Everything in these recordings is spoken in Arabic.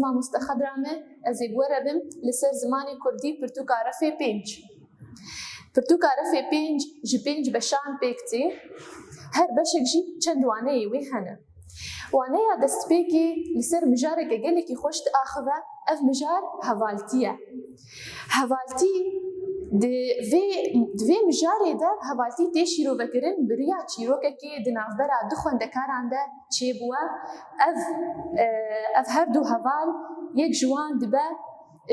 ما مستخدرامه از بوربم لسر زمانی کردی پرتوکارفه 5 پرتوکارفه 5 جی 5 بشان پیکتی هر بشک جی چند وانه وی هنه وانه دست پیکی لسر مجاره که گلی که خوشت آخوه اف مجار هوالتیه هوالتی دوی مجاره ده هوالتی تی شیرو وکرن بریا چیرو که دنافبرا دخون دکاران ده چی بوا اف هر دو هوال یک جوان دبه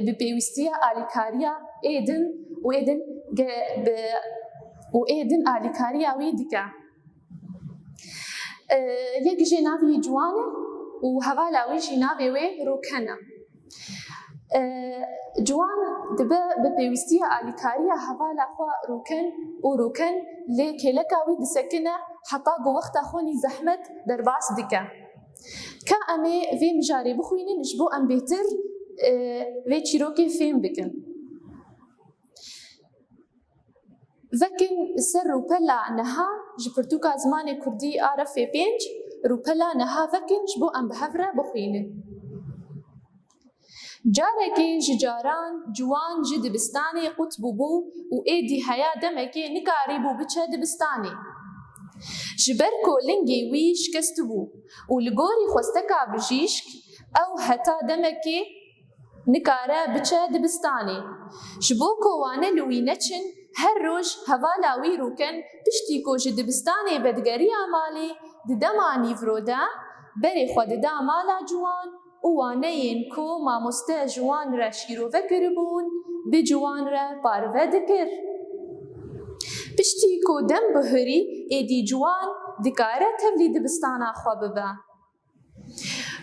بپیوستیه آلیکاریا ایدن و ایدن آلیکاریا وی دکه یک جناوی جوانه و هوالاوی جناوی وی روکنه جوان دبه بپیوستیه آلیکاریا هوالا خوا روکن لیکلکاوی دسکنه حتا گو وقت خونی زحمت در باس دکه که امی وی مجاری بخوینه نشبو ام بهتر وی چیروکی فهم بکن وكن سر روبلا نها جبرتوكا زمان كردي أعرف في بينج روبلا نها وكن جبو أم بهفرة بخوينه جاركي ججاران جوان جد بستاني قطبو بو وإيدي حياة دمكي نكاريبو بچه دبستاني جبركو لنجي ويش كستبو ولغوري خوستكا بجيشك أو حتا دمكي نكارا بچه دبستاني جبوكو وانا لوينچن هر روز هوالاوی روکن پشتی کو جد دبستانی بدگری آمالی ددمانی فرودا بری خود دا مالا جوان وانین کو ماموسته جوان را شیرو وکربون به جوان را پارو دکر پشتی کو دم بهری ایدی جوان دکاره تولی دبستانا خواب با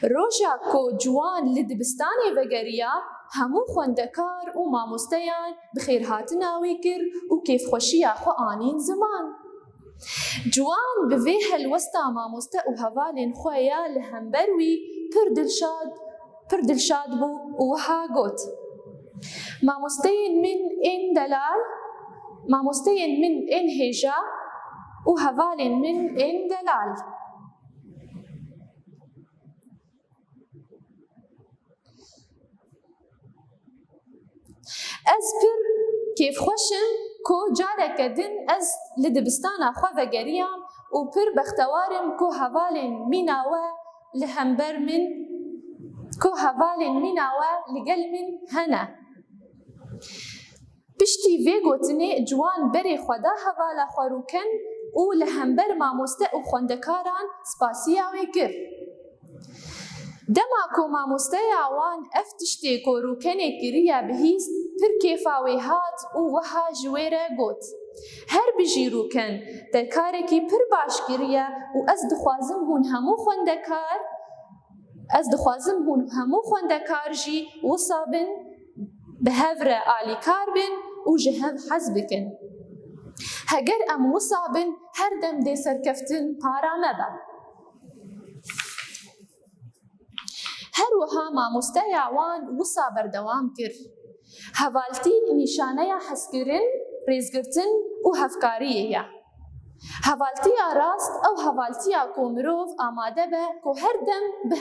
روشا کو جوان لدبستانی وگریا همو خوندکار و ماموستیان بخیر هاتنا ویکر و کیف خوشی خو آنین زمان جوان بوی هلوستا ماموسته و هوالین خویا لهمبروی پر دلشاد بو و وها گوت ماموستین من این هیجا و هوالین من این دلال از پر کیف خوشم کو جاره کدن از لدبستانا خواه گریم و پر بختوارم کو هوالین میناوه لهمبر من کو هوالین میناوه لگل من هنه پشتی وی گوتنه جوان بری خدا هوالا خواروکن و لهمبر ماموسته و خوندکاران سپاسیاوی گر دما کو ماموسته آوان افتشتی کو روکنه گریه بهیست پر کیفاوی هات و وها جویره گوت هر بجی روکن در کاره کی پر باش گریه و از دخوازم هون همو خوندکار جی وصابن بهفر آلی کار بن و جهب حز بکن هگر ام وصابن هر دم دی سرکفتن پارا مبا هر وها ماموسته آوان وصا بردوام کر هوالتی نشانه حسکرن ریزگرتن و هفکاریه هوالتی راست او هوالتی کومروف آماده به که هر دم به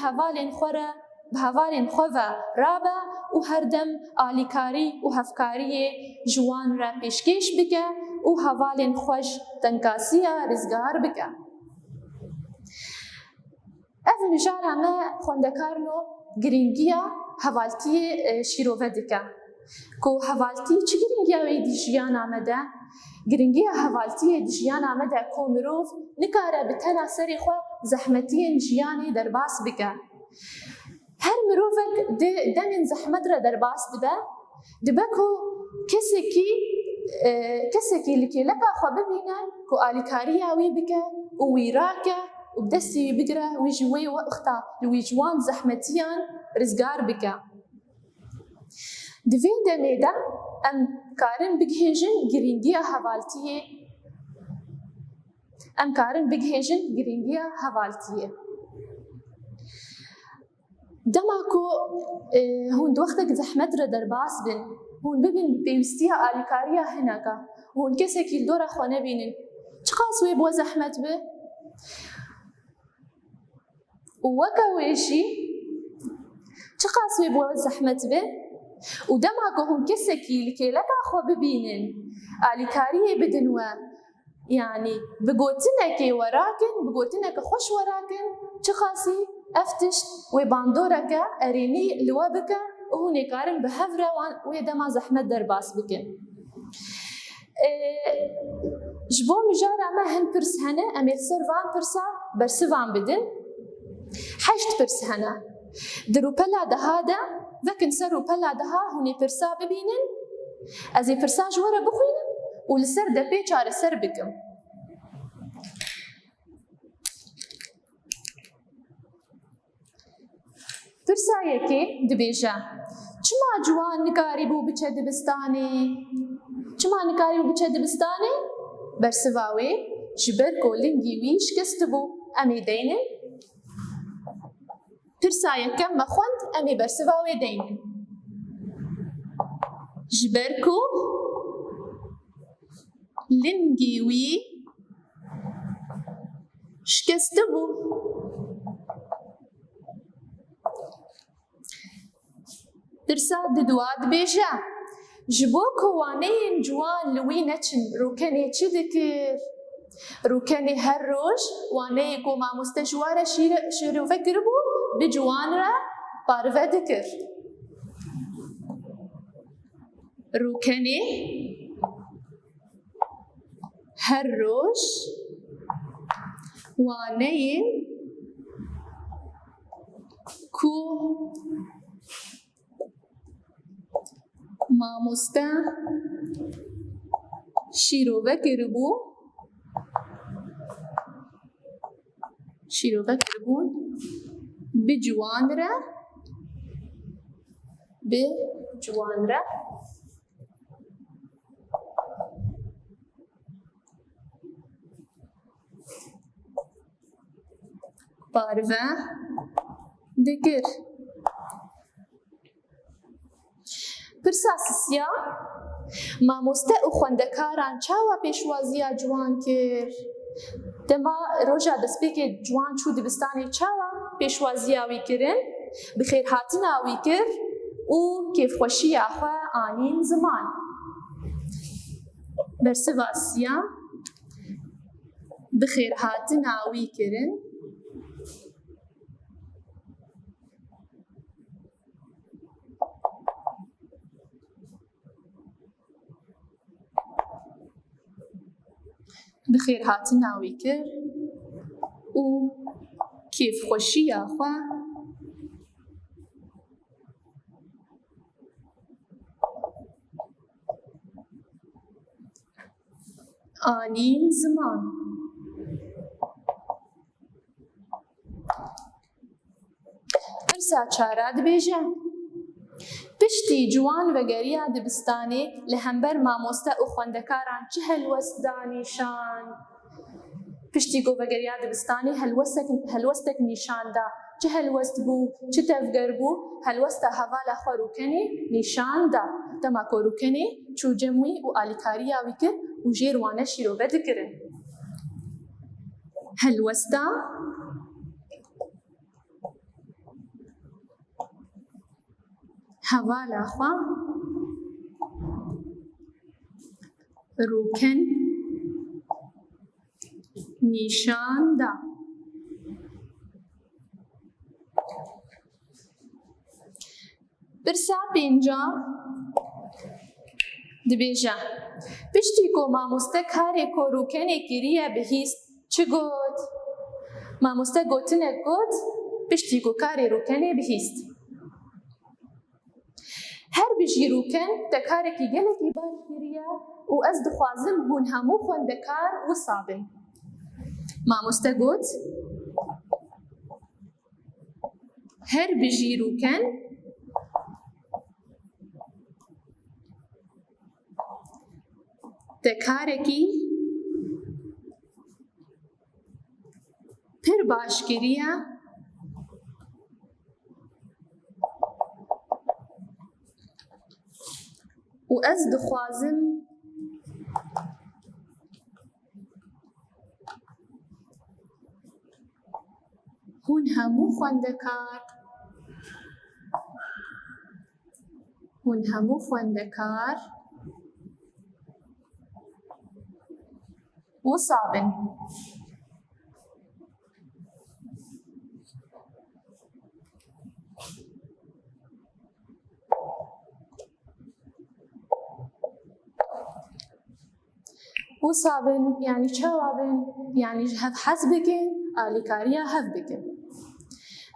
هوالین خواه رابه و هر دم آلیکاری و هفکاری جوان را پیشکش بکه و هوالین خوش تنکاسی رزگار بکه اف مجال همه خوندکارنو گرینگیا هوالتی شیروه دکه که هوالتی چه گرینگیا وی دی جیان آمده؟ گرینگیا هوالتی دی جیان آمده که مروف نکاره بتنا سری خواه زحمتی جیانی در باس بکه هر مروفک دمین زحمت را در باس دبه که کسی که لکی لکا خواه ببینه که آلیکاری وی بکه و ویراکه و بدستی بگره وی جوی و اختا لوی جوان زحمتیان رزگار بکه دوی دمیده ام کارن بگهیجن گرینگی هوالتیه دما کو هون دوختك زحمت را در باس بن هون ببین پیوستیه آلیکاریه هنگا هون کسی که دور خونه بینن چقاس وی بو زحمت به وکا ویشی چه قاسوی بۆ زەحمەت بێ و دەماکە هون کەسێکی لکێلەکە خۆ ببینن ئالیکاریە بدن وە یعنی بگوتنێکی وەراکن بگوتنێکە خۆش وەراکن چه قاسی ئەف تشت وێ باندۆرەکە ئەرێنی لوە بکە و هونێکارن بە هەڤرە وێ دەما زەحمەت دەرباس بکن ji bo mijara me hin pirs hene em ê ser van pirsa bersivan bidin 8 pirs hene di rûpela deha de vekin ser rûpela deha hûn ê pirsa bibînin ez ê pirsa ji we re bixwînim û li ser depê çareser bikim pirsa yekê dibêje çima ciwan nikarî bû biçe dibistanê çima nikarî bû biçe dibistanê bersiva wê ji ber ku lingî wî şikestibû em ê deynin pirsa yekem me xwend em ê bersiva wê deynin ji ber ku lingî wî şikestibû pirsa di duwa dibêje ji bo ku waneyên ciwan li wî neçin rûkenê çi dikir rûkenê her roj waneyê ku mamoste ji we re şîrove kiribû bi ciwan re parve dikir rûkenê her roj waneyê ku mamoste şîrove kiribû şîrovekiribûn bi ciwan re parve dikir pirsa sisiya mamoste û xwendekaran çawa pêşwaziya ciwan kir dema roja destpêkê ciwan çû dibistanê çawa pêşwaziya wî kirin bi xêrhatina wî kir û kêfxweşiya xwe anîn ziman bersiva sisiya bi xêrhatina wî kirin bi xêrhatina wî kir û kêfxweşiya xwe anîn ziman pirsa çara dibêje piştî ciwan vegeriya dibistanê li hember mamoste û xwendekaran çi helwest danîşan piştî ku vegeriya dibistanê helwestek nîşan da çi helwest bû çi tevger bû helwesta hevala xwe rûkenê nîşan da dema ku rûkenê çû cem wî û alîkariya wî kir û jêr wane şîrove dikirin helwesta hevala xwe rûken nîşan da pirsa pênca dibêje piştî ku mamoste karê ku rûkenê kiriye bihîst çi got mamoste gotinek got piştî ku karê rûkenê bihîst her bijî rûken te karekî gelekî baş kiriye û ez dixwazim hûn hemû xwendekar wisa bin mamoste got her bijî rûken te karekî pir baş kiriye û ez dixwazim hûn hemû xwendekar hûn hemû xwendekar wisa bin. wisa bin yani çawa bin yani hev hez bikin, alîkariya hev bikin.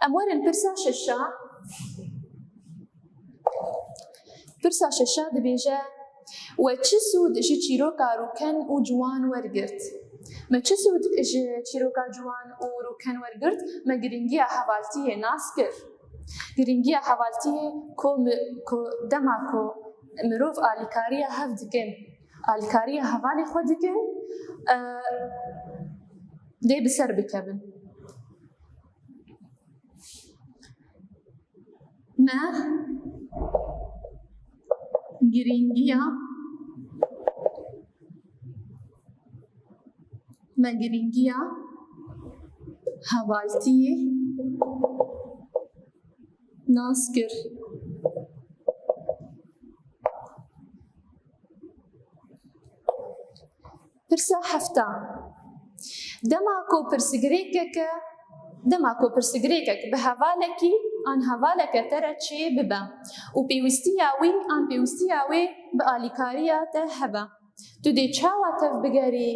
Em werin pirsa şeşa. Pirsa şeşa dibêje we çi sûd ji çîroka rûken û ciwan wergirt? Me çi sûd ji çîroka ciwan û rûken wergirt? Me giringiya hevaltiyê nas kir. Giringiya hevaltiyê ku dema ku mirov alîkariya hev dikin, alîkariya hevalê xwe dikin, dê bi ser bikevin. Me giringiya hevaltiyê nas kir. Pirsa hefta. Dema ku pirsgirêkek bi hevalekî an hevaleke te re çê bibe û pêwîstiya wî an pêwîstiya wê bi alîkariya te hebe. Tu dê çawa tev bigerî?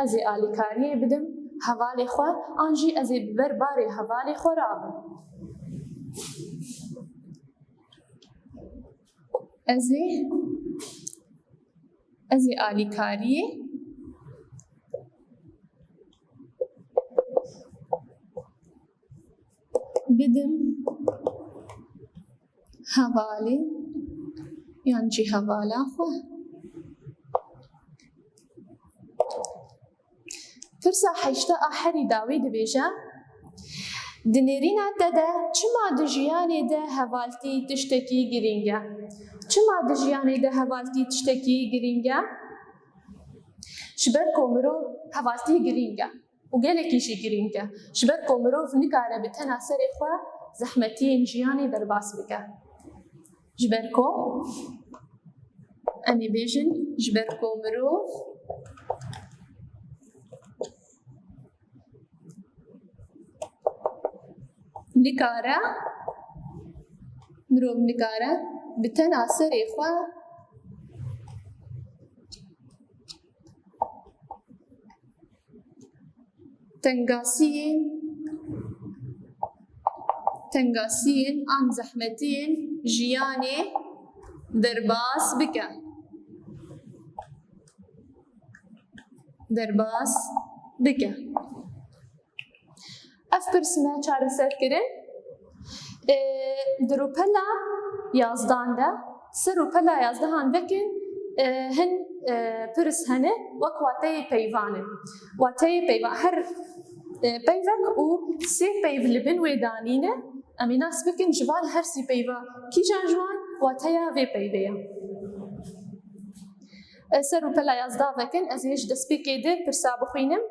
Ez ê alîkariyê bidim hevalê xwe an jî ez ê bi ber barê hevalê xwe rabim. Ez ê alîkariyê bidim hevalê yan jî hevala xwe. Pirsa heşta a herî dawî dibêje di nêrîna te de çima di jiyanê de hevaltî tiştekî giring e? Çima di jiyanê de hevaltî tiştekî giring e? Ji ber ku mirov hevaltî giring e û gelekî jî giring e. Ji ber ku mirov nikare bi tena serê xwe zehmetiyên jiyanê derbas bike. Ji ber ku em ê bêjin ji ber ku mirov nikare bi tena serê xwe tengasiyên an zehmetiyên jiyanê derbas bike. Ev pirs me çareser kirin di rûpela yazdan de ser rûpela yazdahan vekin hin pirs hene wek wateyê peyvan in. Wateyê peyvan her peyvek û sê peyv li bin wê danîne em ê nas bikin ji van her sê peyva kîjan ji wan wateya vê peyvê ye. Ser rûpela yazda vekin ez ê ji destpêkê de pirsa bixwînim.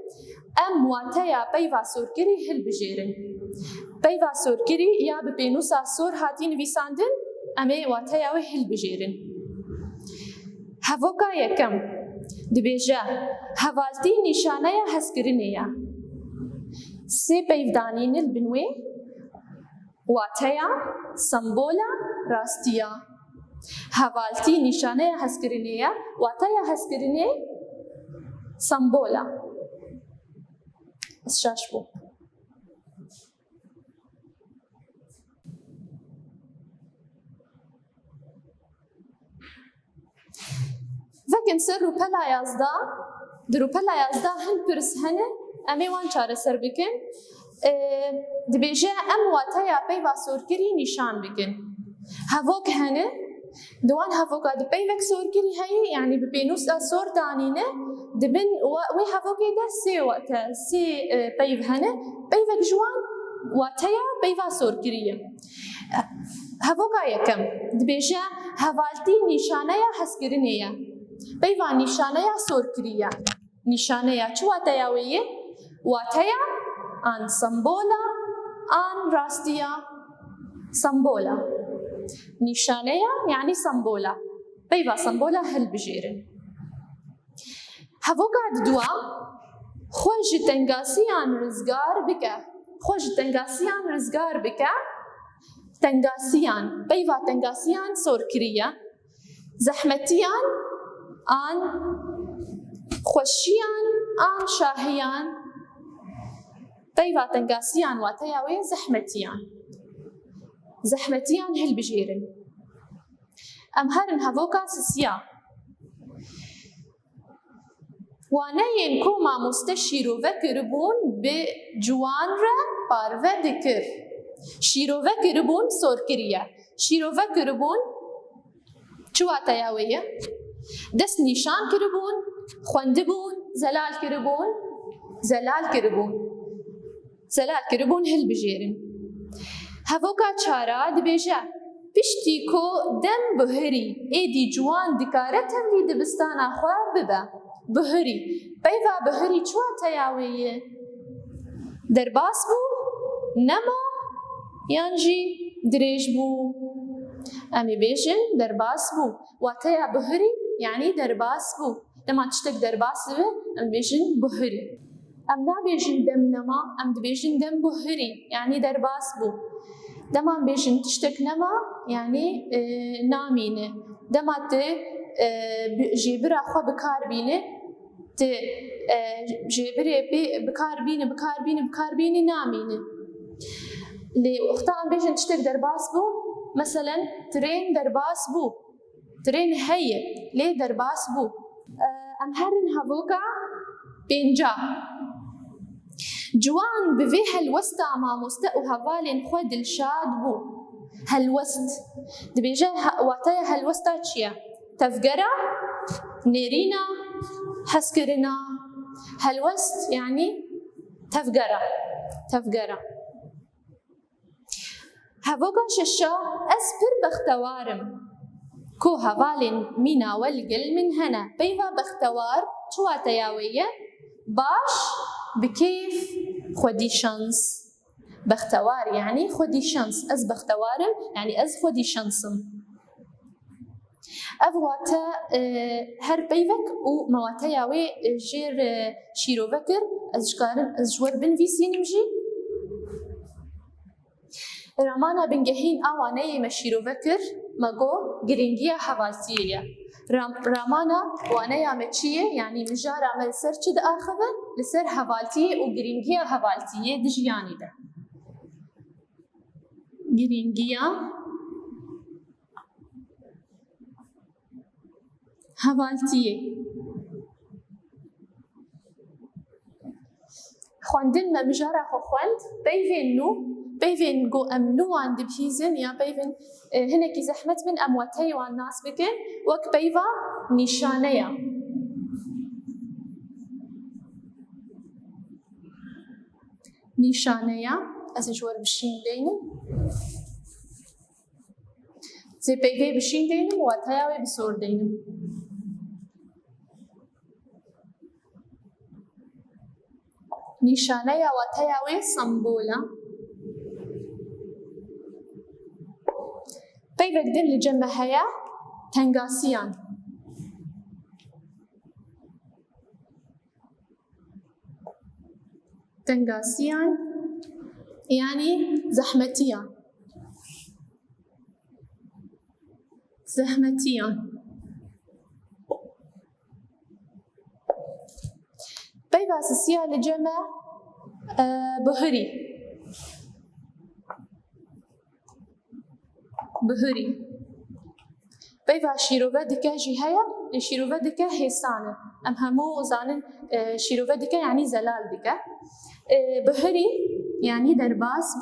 Em wateya peyva sorkirî hilbijêrin. Peyva sorkirî ya bi pênûsa sor hatî nivîsandin em ê wateya wê hilbijêrin. Hevoka yekem dibêje hevaltî nîşaneya hezkirinê ye. Sê peyv danîne li bin wê wateya sembola rastiya. Hevaltî nîşaneya hezkirinê ye, wateya hezkirinê sembola. Ez şaş bû. Vekin ser rûpela yazda, di rûpela yazda hin pirs hene em ê wan çareser bikin. Dibêje em wateya peyva sorkirî nîşan bikin. Hevok hene, di wan hevoka di peyvek sorkirî heye yani bi pênûsa sor danîne dibin wê hevokê de sê peyv hene, peyvek ji wan wateya peyva sorkirî ye. Hevoka yekem dibêje hevaltî nîşaneya hezkirinê ye. Peyva nîşaneya sorkirî ye. Nîşaneya çi wateya wê ye? Wateya an sembola an rastiya سمبولا نيشانيا يعني سمبولا بيبا سمبولا هل بجيرن هفوقعد دوا خوش تنقاسيان رزقار بك خوش تنقاسيان رزقار بك تنقاسيان بيبا تنقاسيان سور كريا زحمتيان آن خوشيان آن شاهيان بيبا تنقاسيان واتياوي زحمتيان هل بجيرن ام هرن هفوكا سسيا وانين كوما مستشيرو وكربون بجوان را بارو دكر شيرو وكربون سور كريا شيرو وكربون چو واتياوي دس نيشان كربون خوندبون زلال كربون هل بجيرن هفوكا چارا دبيجا پشتی کو دم بهری ایدی جوان دکارت هم لی دبستان خواه ببا بهری بیوا بهری چوا تیاویه درباس بو نما یانجی دریج بو امی بیشن درباس بو و تیا بهری یعنی درباس بو لما تشتك درباس بو ام بیشن بهری ام نا بیشن دم نما ام دبیشن دم بهری یعنی درباس بو دمان بيجن تشتك نما يعني نامينه دمات جيبرا خو بكاربينه ت جيبري بكاربينه نامينه اللي وقتها بيجن تشتك درباس بو مثلا ترين درباس بو ترين هي ليه درباس بو ام هرن هبوكا بينجا جوان بفي هالوستا ما مستقو هفالين خود الشاد بو هالوست دبيجا واتايا هالوستا تشيا تفقرا نيرينا حسكرنا هالوست يعني تفقرا هفوقا ششا اسبر بختوارم كو هفالين مينا والقل من هنا بيفا بختوار شواتياوية باش بكيف خودي شانس بختوار يعني خودي شانس از بختوارم يعني از خودي شانسم افواتا هر بيفك و مواتياوي جير شيرو بكر از جكارن از جور بنفيسين مجي رامانا بنجهين اواني مشيرو بكر ماغو جرينجيا حوالتية رامانا وانيا متشيه يعني مجارة عمل سر چد آخذه لسر حوالتية و جرينجيا حوالتية دجياني ده جرينجيا حوالتية خواندن ما مجارة خو خواند بيفين جو أمنو عند بهيزن يا بيفين هناك زحمة من أمواتي والناس بكن وك بيفا نيشانيا أسجور بشين دينم زي بيفي بشين دينم واتياوي بسور دينم نيشانيا واتياوي سمبولا بيفك دين لجمع هيا تنقاسيان يعني زحمتيان بيفا سسيا لجمع بهري بيفا شيروفا دكا جي هيا شيروفا دكا هيسانة ام همو زانن شيروفا دكا يعني زلال دكا بهري يعني درباس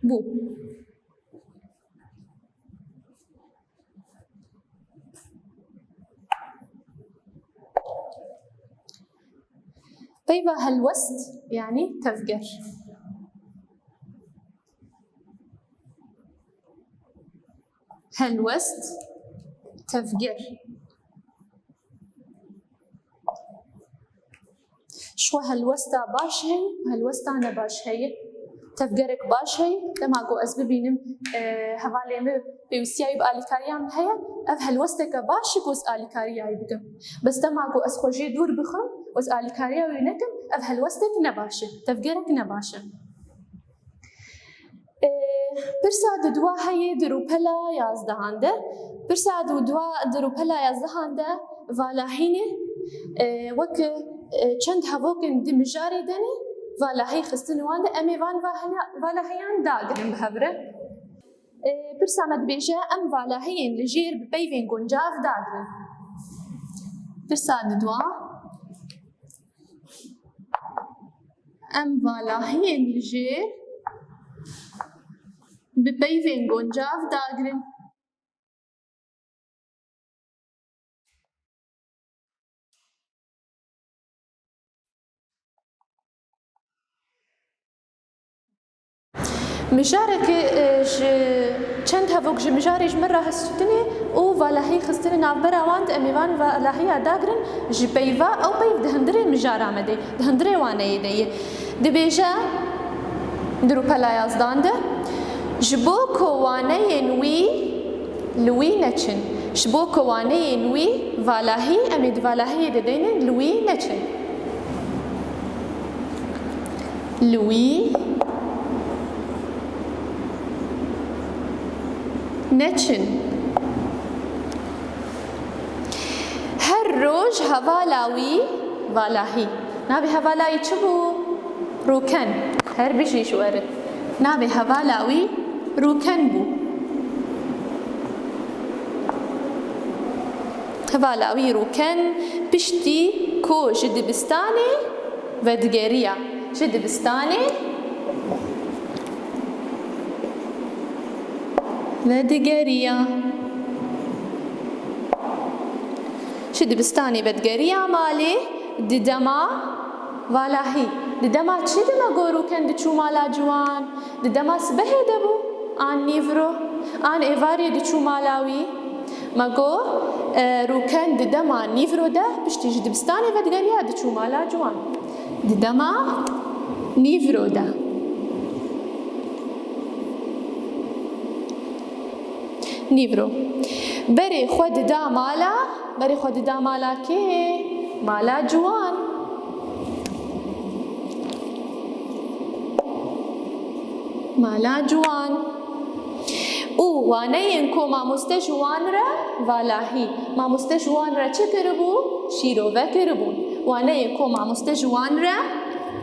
بو بيفا هالوست يعني تفقر هالوست تفقر شو هالوستا باش هي وهالوستا أنا باش هي تفجرك باش هي لما جو أز ببينم هفالي مي بيوسياي بآليكاريان هي أف هالوستك باش كوس آليكارياي بكم بس لما جو أز خوجي دور بخم وز آليكاريا وينكم أف هالوستك نباشة تفجرك نباشة برسا دوا هي دروبلا يازدهانده برسا دوا دروبلا يازدهانده والاهينه وك چند هاوكن دمجاري دنه والاهي خستنوانده امي وان والاهيان داگرن بهبره برسا مدبيجه ام والاهين لجير ببيفين گنجاف داگرن برسا دوا ام والاهين لجير ببيفين گنجاف داگرن مجارك چند هفوك مجاري مرة هستني او والاهي خستني نافبرا واند اميوان والاهي داگرن جبيفا او بيف دهندري مجارا مدي دهندري وانا يدي دبيجا دروبلا يازدانده جبو كواني نوي لوي نچن جبو كواني نوي والاهي اميد والاهي ددين لوي نچن لوي نچن هر روز هوالاوي والاهي نابي هوالاوي چبو روكن هر بشي شواره نابي هوالاوي روكن بو هوالاوي روكن بشتي كو جدبستاني ودگريا جدبستاني ودگريا جدبستاني ودگريا مالي ددما والاهي ددما چی دما گورو کند چو مالا جوان ددما سبه دبو آن نیورو آن ایواری دچو مالاوی مگو روکن ددما نیورو ده پشتی جدبستانی ودگریا دچو مالا جوان ددما نیورو ده نیورو بری خود دا مالا بری خود دا مالا که مالا جوان مالا جوان او وانه کو ماموسته جوان را والاهی ماموسته جوان را چه کربو شیروه کربون وانه کو ماموسته جوان را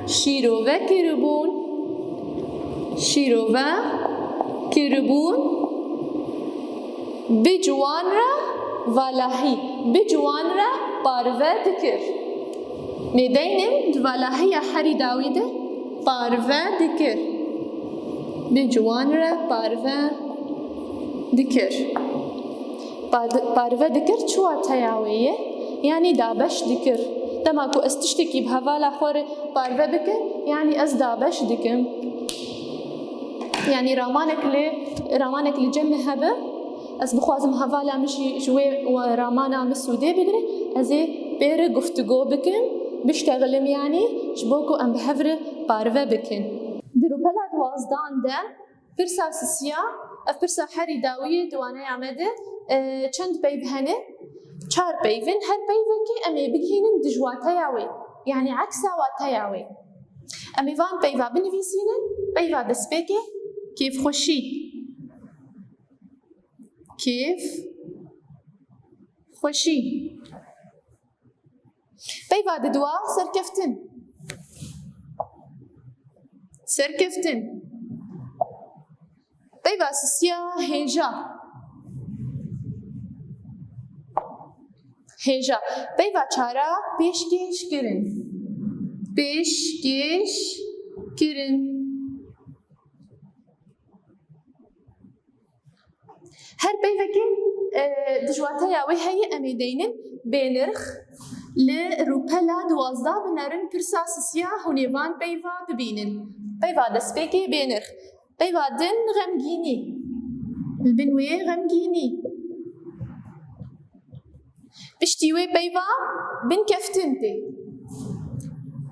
شیروه کربون شیروه کربون بجوان را والاهی بجوان را پاروه دکر میدینم والاهی حری داویده پاروه دکر بجوان را پاروه دکر پاروه دکر چوا تیاویه یعنی دابش دکر دما کو استشتکی بهوالا خور پاروه بکر یعنی از دابش دکم یعنی رامانك لجمع هبه از بخوازم هوالا مشي شوي ورامان مسودي بقري ازي بير گفتگو بكن بشتغلم يعني جبوكو ام بهفر بارفه بكن دروبلا دوازدان ده برسا سسيا اف برسا حري داوية دوانه عمده چند بيب هنه چار بيبن هر بيبن كي امي بگهينن دجواتا ياوي يعني عكسا واتا ياوي امي وان بيبا بنويسينن بيبا دسبيكي كيف خوشي كيف خوشي بيبا ددوا سركفتن سركفتن بيبا سسيا هيجا هيجا بيبا چارا پیشکش کرن پیشکش کرن هر بيفكي دجواتها ياوي هي امي دينن بينرخ لروبلا دوازدا بنارن برساسسيا هونيفان بيفا ببينن بيفا دسبيكي بينرخ بيفا دن غمجيني البنوي غمجيني بشتيوي بيفا بنكفتنتي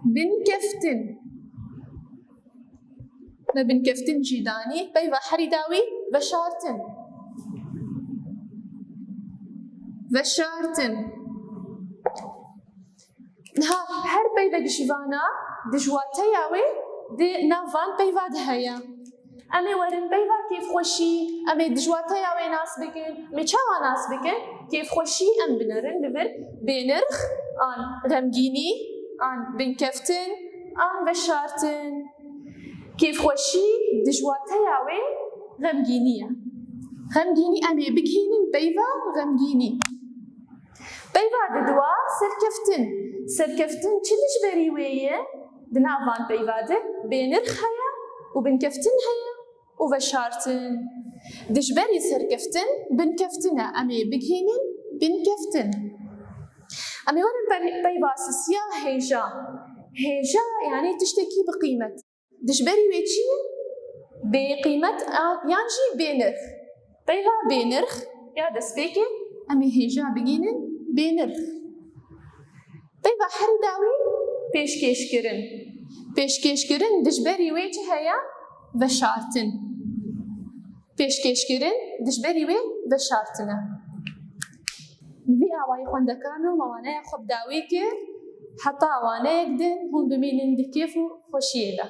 بنكفتن ما بنكفتن جیدانی پەیوا حەریداوی بەشارتن بەشارتن ها هەر پەیوە گشتیوانە دژواتەیاوێ دێ ناوان پەیوا هەیە ئەمێ وەرن پەیوا کێفخۆشی ئەمێ دژواتەیاوێ ناس بکەن ئەمێ چاوا ناس بکەن کێفخۆشی ئەم بنەرن ببن بێنرخ ئان غەمگینی ئان بنکەفتن ئان بەشارتن کێفخۆشی دژواتەیاوێ غەمگینیە غەمگینی ئەمێ بکهێنن پەیوا غەمگینی پەیوا ددوا سەرکەفتن سەرکەفتن چ دژبەری وێیە دناوان پەیوادە بێنرخ هەیە و بنکەفتن هەیە و بەشارتن دژبەری سەرکەفتن بنکەفتنە ئەمێ بکهێنن بنکەفتن ئەمێ وەرن پەیوا سسیا هێژا هێژا یعنی تشتێکی بقیمەت دژبەری وێ چییە بێقیمەت یان ژی بێنرخ پەیوا بێنرخ یا دەستپێکێ ئەمێ هێژا بگینن بێنرخ پەیوا حەریداوی پێشکێشکردن پێشکێشکردن دژبەری وێ چ هەیە بەشارتن پێشکێشکردن دژبەری وێ بەشارتنە وی ئاوایی خوێندەکان و مەوانەیە خۆبداوی کرد حتا ئەوانەیەک دن هون بمێنن دکێف و خۆشیێدا